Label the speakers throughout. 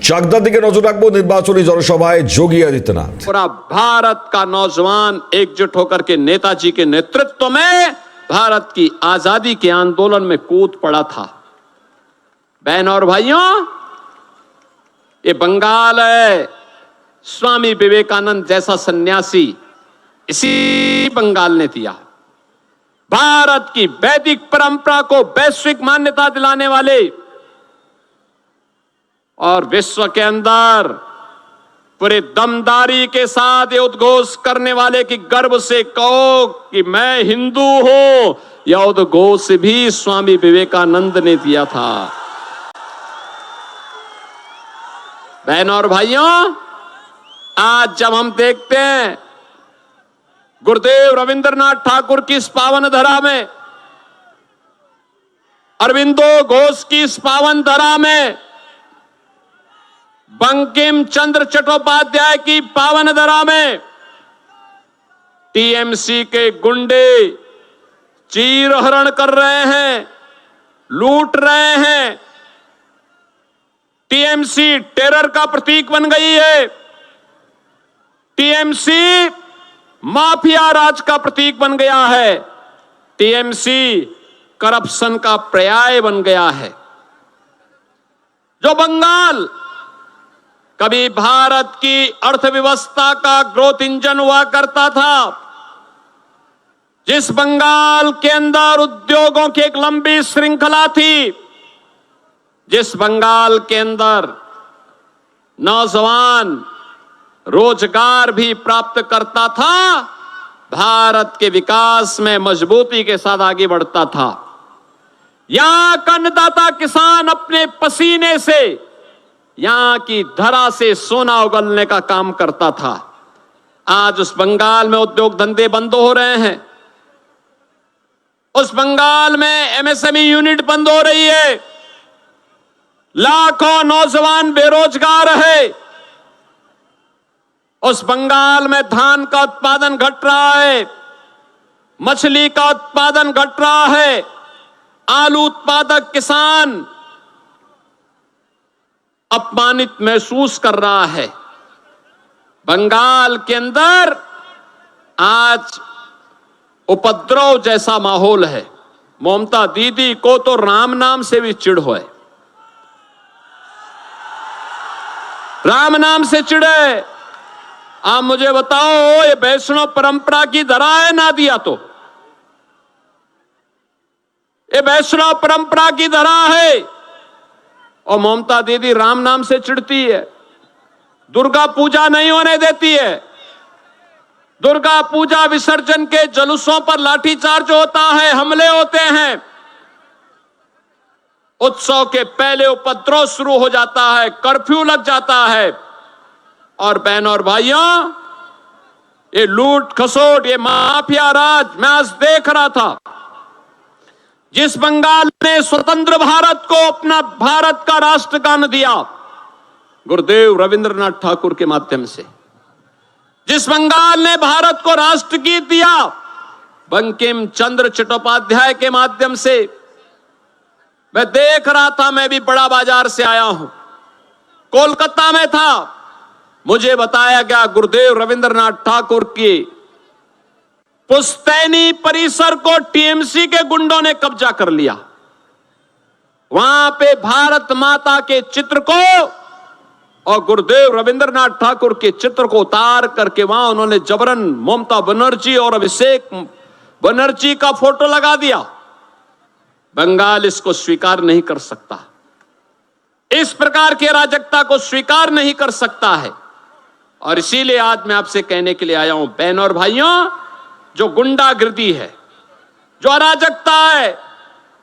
Speaker 1: চাকদার দিকে নজর রাখবো নির্বাচনী জনসভায় যোগী आदित्यनाथ।
Speaker 2: पूरा भारत का नौजवान एकजुट होकर के नेताजी के नेतृत्व में भारत की आजादी के आंदोलन में कूद पड़ा था। बहन और भाइयों, ये बंगाल है, स्वामी विवेकानंद जैसा सन्यासी इसी बंगाल ने दिया। भारत की वैदिक परंपरा को वैश्विक मान्यता दिलाने वाले और विश्व के अंदर पूरे दमदारी के साथ ये उद्घोष करने वाले की गर्व से कहो कि मैं हिंदू हूं, यह उद्घोष भी स्वामी विवेकानंद ने दिया था। बहनों और भाइयों, आज जब हम देखते हैं गुरुदेव रविंद्रनाथ ठाकुर की इस पावन धरा में, अरविंदो घोष की इस पावन धरा में, बंकिम चंद्र चट्टोपाध्याय की पावन धरा में टीएमसी के गुंडे चीरहरण कर रहे हैं, लूट रहे हैं। टीएमसी टेरर का प्रतीक बन गई है। टीएमसी माफिया राज का प्रतीक बन गया है। टीएमसी करप्शन का पर्याय बन गया है। जो बंगाल कभी भारत की अर्थव्यवस्था का ग्रोथ इंजन हुआ करता था, जिस बंगाल के अंदर उद्योगों की एक लंबी श्रृंखला थी, जिस बंगाल के अंदर नौजवान रोजगार भी प्राप्त करता था, भारत के विकास में मजबूती के साथ आगे बढ़ता था। यहां का अन्नदाता किसान अपने पसीने से यहां की धरा से सोना उगलने का काम करता था। आज उस बंगाल में उद्योग धंधे बंद हो रहे हैं। उस बंगाल में एमएसएमई यूनिट बंद हो रही है। लाखों नौजवान बेरोजगार है। उस बंगाल में धान का उत्पादन घट रहा है, मछली का उत्पादन घट रहा है। आलू उत्पादक किसान अपमानित महसूस कर रहा है। बंगाल के अंदर आज उपद्रव जैसा माहौल है। ममता दीदी को तो राम नाम से भी चिढ़ है, राम नाम से चिढ़े। आप मुझे बताओ, ये वैष्णव परंपरा की धरा है ना दिया तो? ये वैष्णव परंपरा की धरा है और ममता दीदी राम नाम से चिढ़ती है। दुर्गा पूजा नहीं होने देती है। दुर्गा पूजा विसर्जन के जुलूसों पर लाठीचार्ज होता है, हमले होते हैं। उत्सव के पहले उपद्रव शुरू हो जाता है, कर्फ्यू लग जाता है। और बहनों और भाइयों, ये लूट खसोट, ये माफिया राज मैं आज देख रहा था। जिस बंगाल ने स्वतंत्र भारत को अपना भारत का राष्ट्रगान दिया गुरुदेव रविंद्रनाथ ठाकुर के माध्यम से, जिस बंगाल ने भारत को राष्ट्रगीत दिया बंकिम चंद्र चट्टोपाध्याय के माध्यम से, मैं देख रहा था। मैं भी बड़ा बाजार से आया हूं, कोलकाता में था। मुझे बताया गया गुरुदेव रविंद्रनाथ ठाकुर की पुश्तैनी परिसर को टीएमसी के गुंडों ने कब्जा कर लिया। वहां पे भारत माता के चित्र को और गुरुदेव रविंद्रनाथ ठाकुर के चित्र को उतार करके वहां उन्होंने जबरन ममता बनर्जी और अभिषेक बनर्जी का फोटो लगा दिया। बंगाल इसको स्वीकार नहीं कर सकता, इस प्रकार की अराजकता को स्वीकार नहीं कर सकता है। और इसीलिए आज मैं आपसे कहने के लिए आया हूं, बहनों और भाइयों, जो गुंडागिर्दी है, जो अराजकता है,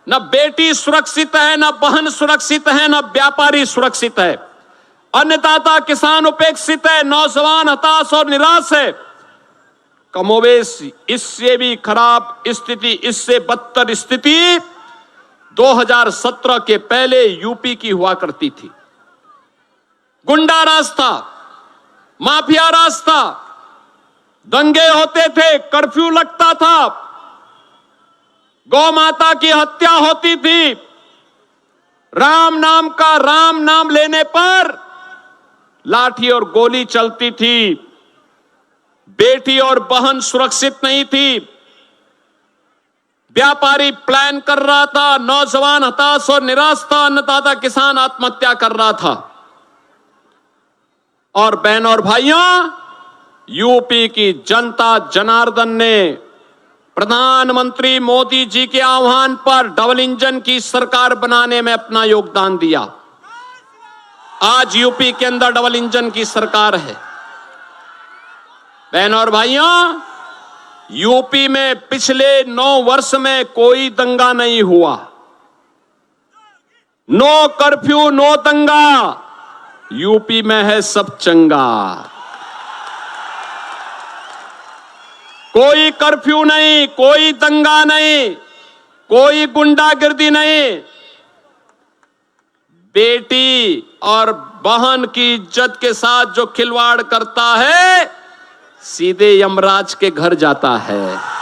Speaker 2: न बेटी सुरक्षित है, न बहन सुरक्षित है, न व्यापारी सुरक्षित है। अन्नदाता किसान उपेक्षित है, नौजवान हताश और निराश है। कमोवेश इससे भी खराब स्थिति, इससे बदतर स्थिति 2017 के पहले यूपी की हुआ करती थी। गुंडा राज था, माफिया राज था, दंगे होते थे, कर्फ्यू लगता था, गौ माता की हत्या होती थी। राम नाम लेने पर लाठी और गोली चलती थी, बेटी और बहन सुरक्षित नहीं थी, व्यापारी प्लान कर रहा था, नौजवान हताश और निराश था, अन्नदाता किसान आत्महत्या कर रहा था। और बहनों और भाइयों, यूपी की जनता जनार्दन ने प्रधानमंत्री मोदी जी के आह्वान पर डबल इंजन की सरकार बनाने में अपना योगदान दिया। आज यूपी के अंदर डबल इंजन की सरकार है। बहनों और भाइयों, यूपी में पिछले 9 वर्ष में कोई दंगा नहीं हुआ। नो कर्फ्यू, नो दंगा, यूपी में है सब चंगा। कोई कर्फ्यू नहीं, कोई दंगा नहीं, कोई गुंडागिर्दी नहीं। बेटी और बहन की इज्जत के साथ जो खिलवाड़ करता है, सीधे यमराज के घर जाता है।